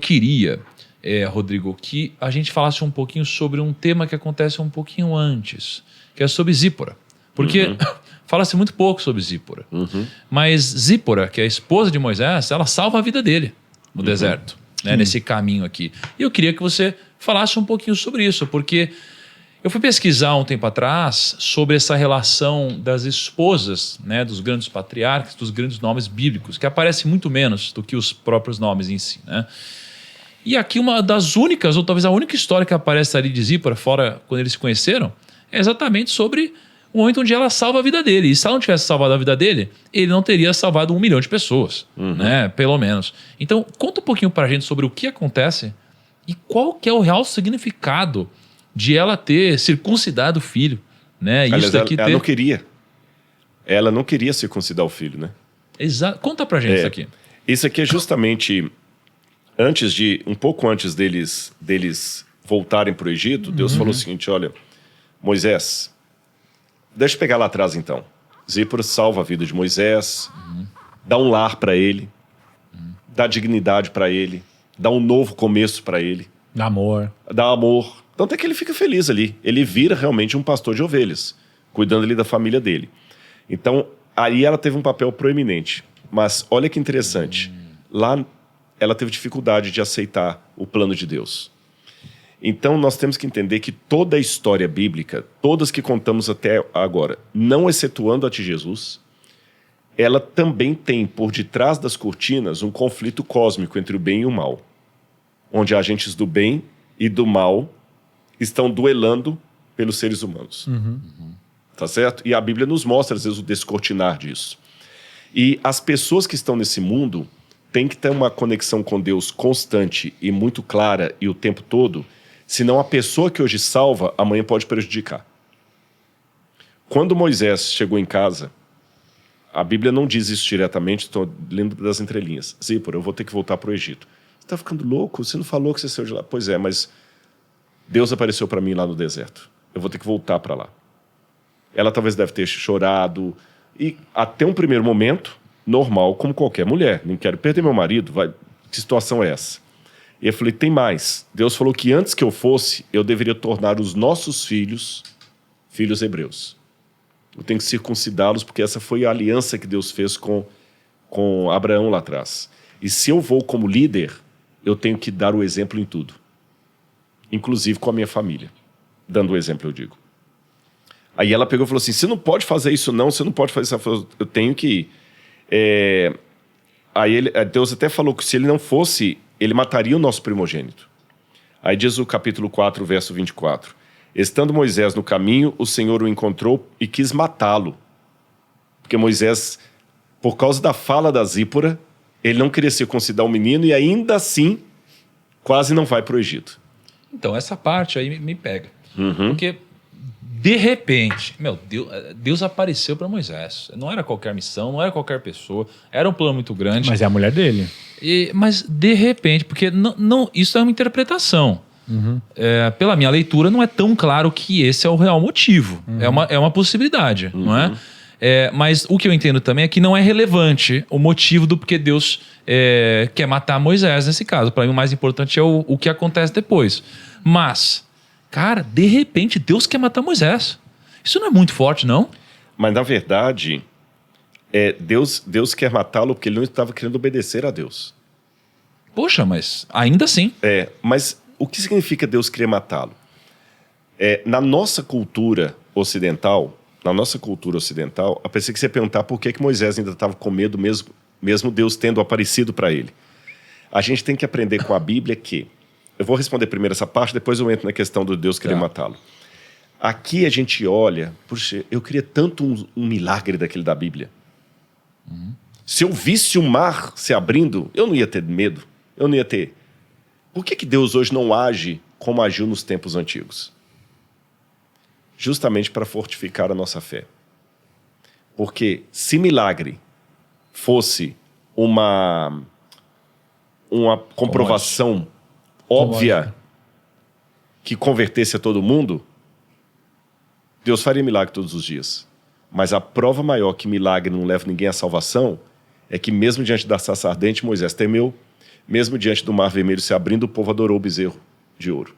queria, Rodrigo, que a gente falasse um pouquinho sobre um tema que acontece um pouquinho antes, que é sobre Zípora. Porque fala-se muito pouco sobre Zípora. Mas Zípora, que é a esposa de Moisés, ela salva a vida dele no deserto, né, nesse caminho aqui. E eu queria que você falasse um pouquinho sobre isso, porque eu fui pesquisar um tempo atrás sobre essa relação das esposas, né, dos grandes patriarcas, dos grandes nomes bíblicos, que aparece muito menos do que os próprios nomes em si, né? E aqui uma das únicas, ou talvez a única história que aparece ali de Zípora, fora quando eles se conheceram, é exatamente sobre o momento onde ela salva a vida dele. E se ela não tivesse salvado a vida dele, ele não teria salvado 1 milhão de pessoas, né? Pelo menos. Então, conta um pouquinho pra gente sobre o que acontece e qual que é o real significado de ela ter circuncidado o filho, né? Aliás, Isso daqui ela não queria. Ela não queria circuncidar o filho, né? Exato. Conta pra gente isso aqui. Isso aqui é justamente um pouco antes deles voltarem para o Egito. Deus falou o seguinte: olha, Moisés, deixa eu pegar lá atrás então. Zípora salva a vida de Moisés, dá um lar para ele, dá dignidade para ele, dá um novo começo para ele. Dá amor. Dá amor. Tanto é que ele fica feliz ali. Ele vira realmente um pastor de ovelhas, cuidando ali da família dele. Então, aí ela teve um papel proeminente. Mas olha que interessante. Lá ela teve dificuldade de aceitar o plano de Deus. Então, nós temos que entender que toda a história bíblica, todas que contamos até agora, não excetuando a de Jesus, ela também tem por detrás das cortinas um conflito cósmico entre o bem e o mal, onde agentes do bem e do mal estão duelando pelos seres humanos. Tá certo? E a Bíblia nos mostra, às vezes, o descortinar disso. E as pessoas que estão nesse mundo têm que ter uma conexão com Deus constante e muito clara e o tempo todo, senão a pessoa que hoje salva, amanhã pode prejudicar. Quando Moisés chegou em casa, a Bíblia não diz isso diretamente, estou lendo das entrelinhas. Zípora, eu vou ter que voltar para o Egito. Você está ficando louco? Você não falou que você saiu de lá? Pois é, mas Deus apareceu para mim lá no deserto. Eu vou ter que voltar para lá. Ela talvez deve ter chorado. E até um primeiro momento, normal, como qualquer mulher. Não quero perder meu marido. Que situação é essa? E eu falei, tem mais. Deus falou que antes que eu fosse, eu deveria tornar os nossos filhos hebreus. Eu tenho que circuncidá-los, porque essa foi a aliança que Deus fez com Abraão lá atrás. E se eu vou como líder, eu tenho que dar o exemplo em tudo. Inclusive com a minha família. Dando o exemplo, eu digo. Aí ela pegou e falou assim, você não pode fazer isso não, você não pode fazer isso. Ela falou, eu tenho que ir. Aí Deus até falou que se ele não fosse, ele mataria o nosso primogênito. Aí diz o capítulo 4, verso 24. Estando Moisés no caminho, o Senhor o encontrou e quis matá-lo. Porque Moisés, por causa da fala da Zípora, ele não queria circuncidar o menino e ainda assim quase não vai para o Egito. Então, essa parte aí me pega. Porque, de repente, Deus apareceu para Moisés. Não era qualquer missão, não era qualquer pessoa. Era um plano muito grande. Mas é a mulher dele. Mas, de repente, porque isso é uma interpretação. Pela minha leitura, não é tão claro que esse é o real motivo. É uma possibilidade, não é? Mas o que eu entendo também é que não é relevante o motivo do porquê Deus quer matar Moisés nesse caso. Para mim, o mais importante é o que acontece depois. Mas, cara, de repente, Deus quer matar Moisés. Isso não é muito forte, não? Mas, na verdade, Deus quer matá-lo porque ele não estava querendo obedecer a Deus. Poxa, mas ainda assim. Mas o que significa Deus querer matá-lo? Na nossa cultura ocidental, eu pensei que você ia perguntar por que Moisés ainda estava com medo, mesmo Deus tendo aparecido para ele. A gente tem que aprender com a Bíblia que... Eu vou responder primeiro essa parte, depois eu entro na questão do Deus querer matá-lo. Aqui a gente olha... Puxa, eu queria tanto um milagre daquele da Bíblia. Se eu visse o mar se abrindo, eu não ia ter medo. Eu não ia ter... Por que Deus hoje não age como agiu nos tempos antigos? Justamente para fortificar a nossa fé. Porque se milagre fosse uma comprovação óbvia que convertesse a todo mundo, Deus faria milagre todos os dias. Mas a prova maior que milagre não leva ninguém à salvação é que mesmo diante da sarça ardente, Moisés temeu, mesmo diante do Mar Vermelho se abrindo, o povo adorou o bezerro de ouro.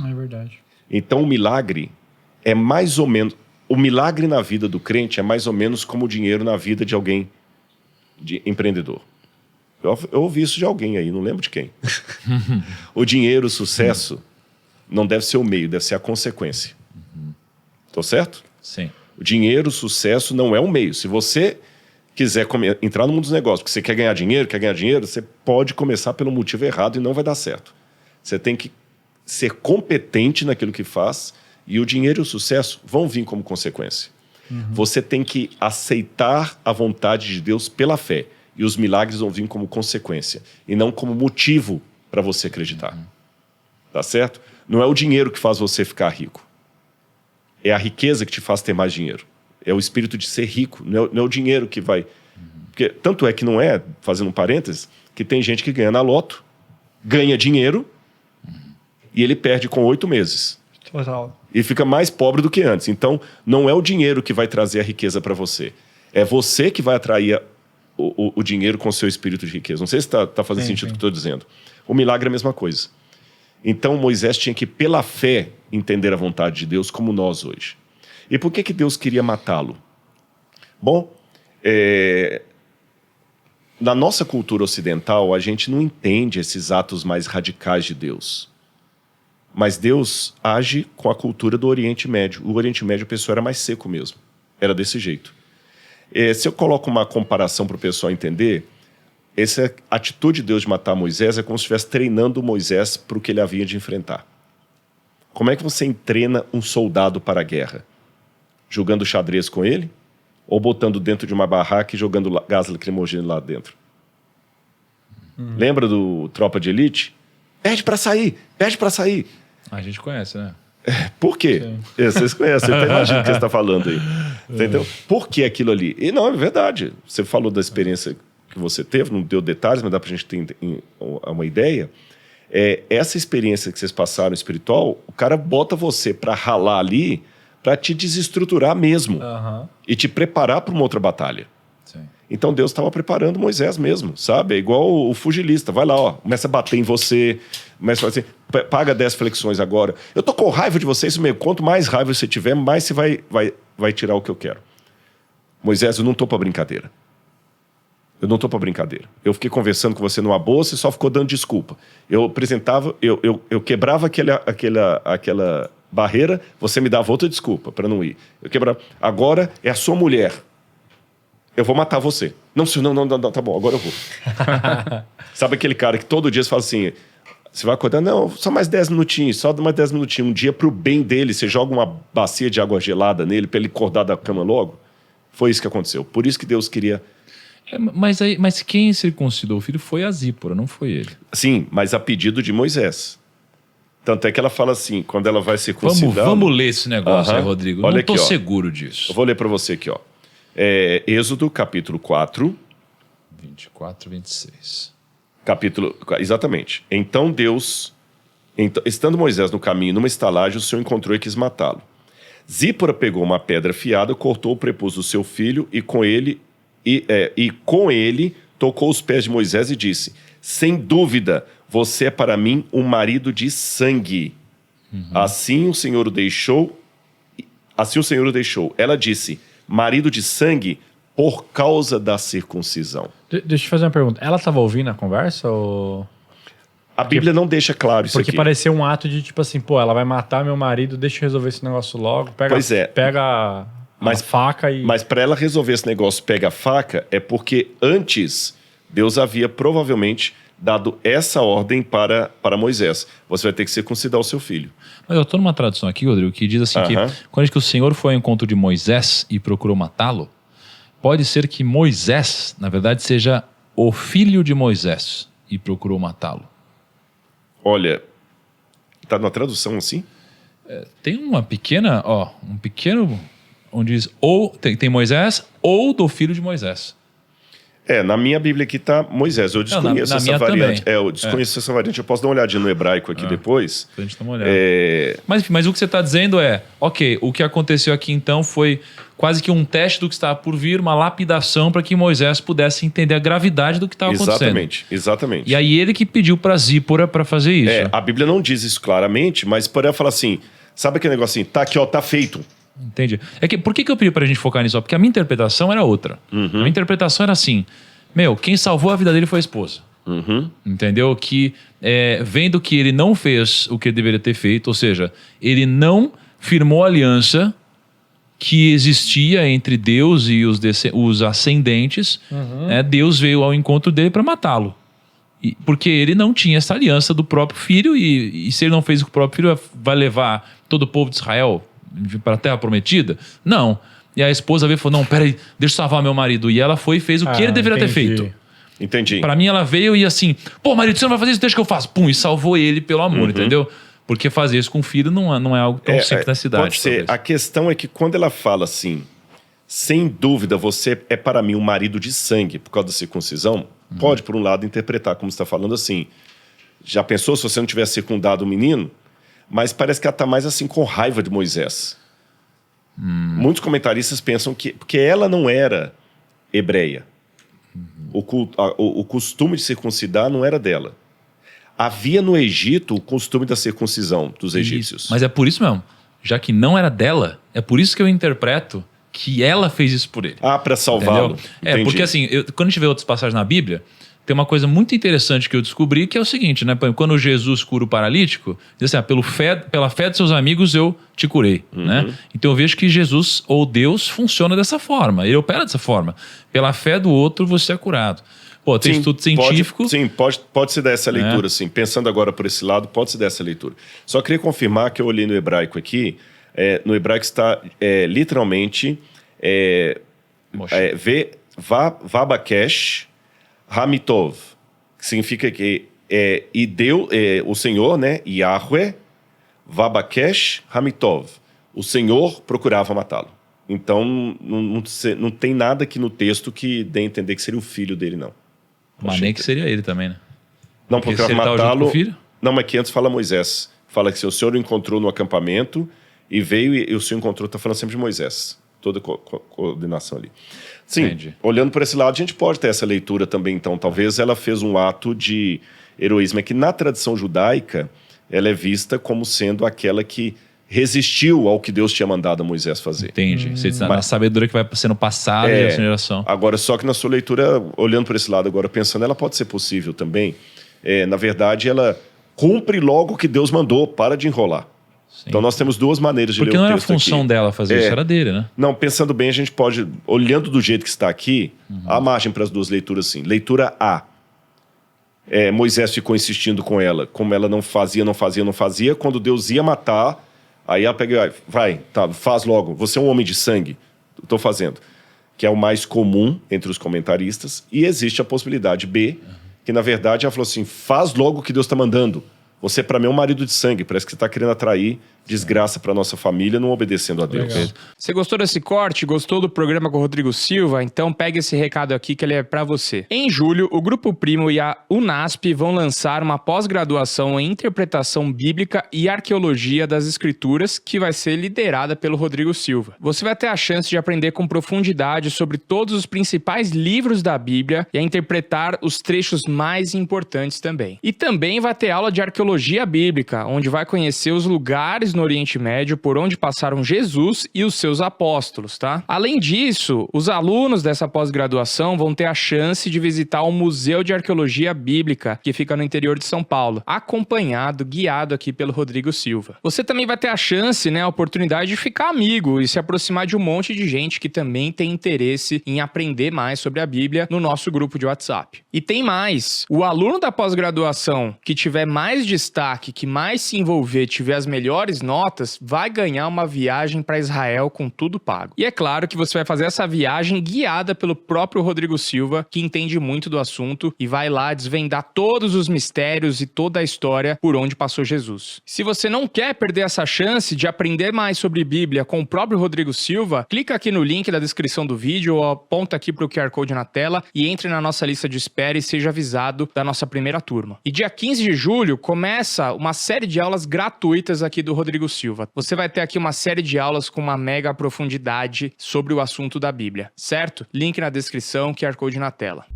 É verdade. Então o milagre é mais ou menos... O milagre na vida do crente é mais ou menos como o dinheiro na vida de alguém de empreendedor. Eu ouvi isso de alguém aí, não lembro de quem. O dinheiro, o sucesso, não deve ser o meio, deve ser a consequência. Tô certo? Sim. O dinheiro, o sucesso não é o meio. Se você quiser entrar no mundo dos negócios, porque você quer ganhar dinheiro, você pode começar pelo motivo errado e não vai dar certo. Você tem que ser competente naquilo que faz e o dinheiro e o sucesso vão vir como consequência. Você tem que aceitar a vontade de Deus pela fé e os milagres vão vir como consequência e não como motivo para você acreditar. Tá certo? Não é o dinheiro que faz você ficar rico. É a riqueza que te faz ter mais dinheiro. É o espírito de ser rico, não é o dinheiro que vai... Porque, tanto é que não é, fazendo um parênteses, que tem gente que ganha na loto, ganha dinheiro e ele perde com 8 meses. Total. E fica mais pobre do que antes. Então, não é o dinheiro que vai trazer a riqueza para você. É você que vai atrair o dinheiro com o seu espírito de riqueza. Não sei se está fazendo sentido o que eu estou dizendo. O milagre é a mesma coisa. Então, Moisés tinha que, pela fé, entender a vontade de Deus como nós hoje. E por que Deus queria matá-lo? Bom, na nossa cultura ocidental, a gente não entende esses atos mais radicais de Deus. Mas Deus age com a cultura do Oriente Médio. O Oriente Médio, o pessoal era mais seco mesmo. Era desse jeito. Se eu coloco uma comparação para o pessoal entender, essa atitude de Deus de matar Moisés é como se estivesse treinando Moisés para o que ele havia de enfrentar. Como é que você treina um soldado para a guerra? Jogando xadrez com ele? Ou botando dentro de uma barraca e jogando gás lacrimogêneo lá dentro? Lembra do Tropa de Elite? Pede para sair, pede para sair. A gente conhece, né? Por quê? Vocês conhecem, eu imagino o que você está falando aí. Entendeu? Por que aquilo ali? E não, é verdade. Você falou da experiência que você teve, não deu detalhes, mas dá para a gente ter uma ideia. Essa experiência que vocês passaram espiritual, o cara bota você para ralar ali, para te desestruturar mesmo e te preparar para uma outra batalha. Sim. Então Deus estava preparando Moisés mesmo, sabe? É igual o pugilista, vai lá, ó, começa a bater em você, começa a fazer, paga 10 flexões agora. Eu tô com raiva de você, isso mesmo. Quanto mais raiva você tiver, mais você vai tirar o que eu quero. Moisés, eu não tô para brincadeira. Eu não tô para brincadeira. Eu fiquei conversando com você numa boa, você só ficou dando desculpa. Eu apresentava, eu quebrava aquela barreira, você me dava outra desculpa para não ir. Eu quebrava. Agora é a sua mulher. Eu vou matar você. Não, senhor, não, tá bom, agora eu vou. Sabe aquele cara que todo dia você fala assim, você vai acordar, não, só mais 10 minutinhos, só mais 10 minutinhos. Um dia pro bem dele, você joga uma bacia de água gelada nele para ele acordar da cama logo. Foi isso que aconteceu. Por isso que Deus queria... Mas quem circuncidou o filho foi a Zípora, não foi ele. Sim, mas a pedido de Moisés. Tanto é que ela fala assim, quando ela vai circuncidar... Vamos ler esse negócio aí, Rodrigo. Olha não tô aqui, ó. seguro disso. Eu vou ler para você aqui, ó. Êxodo, capítulo 4. 24, 26. Exatamente. Então Deus... estando Moisés no caminho, numa estalagem, o Senhor encontrou e quis matá-lo. Zípora pegou uma pedra afiada, cortou o prepúcio do seu filho e com ele tocou os pés de Moisés e disse: sem dúvida, você é para mim um marido de sangue. Assim o Senhor o deixou. Ela disse: marido de sangue, por causa da circuncisão. Deixa eu fazer uma pergunta. Ela estava ouvindo a conversa ou... A Bíblia não deixa claro isso Porque aqui. parecia um ato de tipo assim, pô, ela vai matar meu marido, deixa eu resolver esse negócio logo. Pega a faca e... Mas para ela resolver esse negócio, pega a faca, é porque antes Deus havia provavelmente dado essa ordem para Moisés. Você vai ter que circuncidar o seu filho. Mas eu estou numa tradução aqui, Rodrigo, que diz assim que quando diz que o Senhor foi ao encontro de Moisés e procurou matá-lo, pode ser que Moisés, na verdade, seja o filho de Moisés e procurou matá-lo. Olha, tá na tradução assim? Tem uma pequena, um pequeno, onde diz ou tem Moisés ou do filho de Moisés. Na minha Bíblia aqui está Moisés. Eu desconheço essa variante. Eu desconheço essa variante. Eu posso dar uma olhadinha no hebraico aqui depois. A gente dá uma olhada. Mas o que você está dizendo ok, o que aconteceu aqui então foi quase que um teste do que estava por vir, uma lapidação para que Moisés pudesse entender a gravidade do que estava acontecendo. Exatamente. E aí ele que pediu para Zípora para fazer isso. A Bíblia não diz isso claramente, mas poderia falar assim, sabe aquele negocinho? Tá aqui, ó, tá feito. Entendi. Por que eu pedi pra gente focar nisso? Porque a minha interpretação era outra. A minha interpretação era assim, quem salvou a vida dele foi a esposa. Entendeu? Que vendo que ele não fez o que ele deveria ter feito, ou seja, ele não firmou a aliança que existia entre Deus e os ascendentes, Deus veio ao encontro dele para matá-lo. Porque ele não tinha essa aliança do próprio filho e se ele não fez com o próprio filho, vai levar todo o povo de Israel para a Terra Prometida? Não. E a esposa veio e falou, não, peraí, deixa eu salvar meu marido. E ela foi e fez o que ele deveria ter feito. Entendi. Para mim ela veio e assim, marido, você não vai fazer isso, deixa que eu faço. Pum, e salvou ele pelo amor, entendeu? Porque fazer isso com o filho não é algo tão simples na cidade. Pode ser. Talvez. A questão é que quando ela fala assim, sem dúvida você é para mim um marido de sangue por causa da circuncisão, pode por um lado interpretar como você está falando assim, já pensou se você não tivesse circundado o menino? Mas parece que ela está mais assim com raiva de Moisés. Muitos comentaristas pensam que porque ela não era hebreia. O costume de circuncidar não era dela. Havia no Egito o costume da circuncisão dos egípcios. Mas é por isso mesmo. Já que não era dela, é por isso que eu interpreto que ela fez isso por ele. Para salvá-lo. Porque assim, quando a gente vê outras passagens na Bíblia, tem uma coisa muito interessante que eu descobri, que é o seguinte, né? Quando Jesus cura o paralítico, diz assim, pela fé de seus amigos eu te curei, né? Então eu vejo que Jesus, ou Deus, funciona dessa forma. Ele opera dessa forma. Pela fé do outro você é curado. Tem estudo científico... Pode se dar essa leitura, sim. Pensando agora por esse lado, pode se dar essa leitura. Só queria confirmar que eu olhei no hebraico aqui, no hebraico está literalmente Vabakesh Hamitov, que significa que e Deus, o Senhor, né, Yahweh, Vabakesh Hamitov, o Senhor procurava matá-lo. Então não tem nada aqui no texto que dê a entender que seria o filho dele, não. Mas nem que seria ele também, né? Não, porque se matá-lo... Não, mas que antes fala Moisés. Fala que se o Senhor o encontrou no acampamento e veio e o Senhor encontrou, está falando sempre de Moisés. Toda coordenação ali. Sim, entendi. Olhando por esse lado, a gente pode ter essa leitura também, então. Talvez ela fez um ato de heroísmo. É que na tradição judaica, ela é vista como sendo aquela que resistiu ao que Deus tinha mandado a Moisés fazer. Entendi. Na sabedoria que vai sendo passada de geração em geração. Agora, só que na sua leitura, olhando por esse lado agora, pensando, ela pode ser possível também. Na verdade, ela cumpre logo o que Deus mandou, para de enrolar. Sim. Então nós temos duas maneiras de ler o texto aqui. Porque não era a função dela fazer isso, era dele, né? Não, pensando bem, a gente pode, olhando do jeito que está aqui, há margem para as duas leituras, sim. Leitura A. Moisés ficou insistindo com ela, como ela não fazia. Quando Deus ia matar, aí ela pega e faz logo. Você é um homem de sangue. Estou fazendo. Que é o mais comum entre os comentaristas. E existe a possibilidade B, que na verdade ela falou assim, faz logo o que Deus está mandando. Você, para mim, é um marido de sangue. Parece que você está querendo atrair desgraça para nossa família, não obedecendo a Deus. Legal. Você gostou desse corte? Gostou do programa com o Rodrigo Silva? Então pegue esse recado aqui que ele é para você. Em julho, o Grupo Primo e a UNASP vão lançar uma pós-graduação em Interpretação Bíblica e Arqueologia das Escrituras, que vai ser liderada pelo Rodrigo Silva. Você vai ter a chance de aprender com profundidade sobre todos os principais livros da Bíblia e a interpretar os trechos mais importantes também. E também vai ter aula de Arqueologia Bíblica, onde vai conhecer os lugares no Oriente Médio por onde passaram Jesus e os seus apóstolos, tá? Além disso, os alunos dessa pós-graduação vão ter a chance de visitar o Museu de Arqueologia Bíblica, que fica no interior de São Paulo, guiado aqui pelo Rodrigo Silva. Você também vai ter a chance, a oportunidade de ficar amigo e se aproximar de um monte de gente que também tem interesse em aprender mais sobre a Bíblia no nosso grupo de WhatsApp. E tem mais, o aluno da pós-graduação que tiver mais de destaque que mais se envolver tiver as melhores notas, vai ganhar uma viagem para Israel com tudo pago. E é claro que você vai fazer essa viagem guiada pelo próprio Rodrigo Silva, que entende muito do assunto e vai lá desvendar todos os mistérios e toda a história por onde passou Jesus. Se você não quer perder essa chance de aprender mais sobre Bíblia com o próprio Rodrigo Silva, clica aqui no link da descrição do vídeo ou aponta aqui para o QR Code na tela e entre na nossa lista de espera e seja avisado da nossa primeira turma. E dia 15 de julho começa uma série de aulas gratuitas aqui do Rodrigo Silva. Você vai ter aqui uma série de aulas com uma mega profundidade sobre o assunto da Bíblia, certo? Link na descrição, QR Code na tela.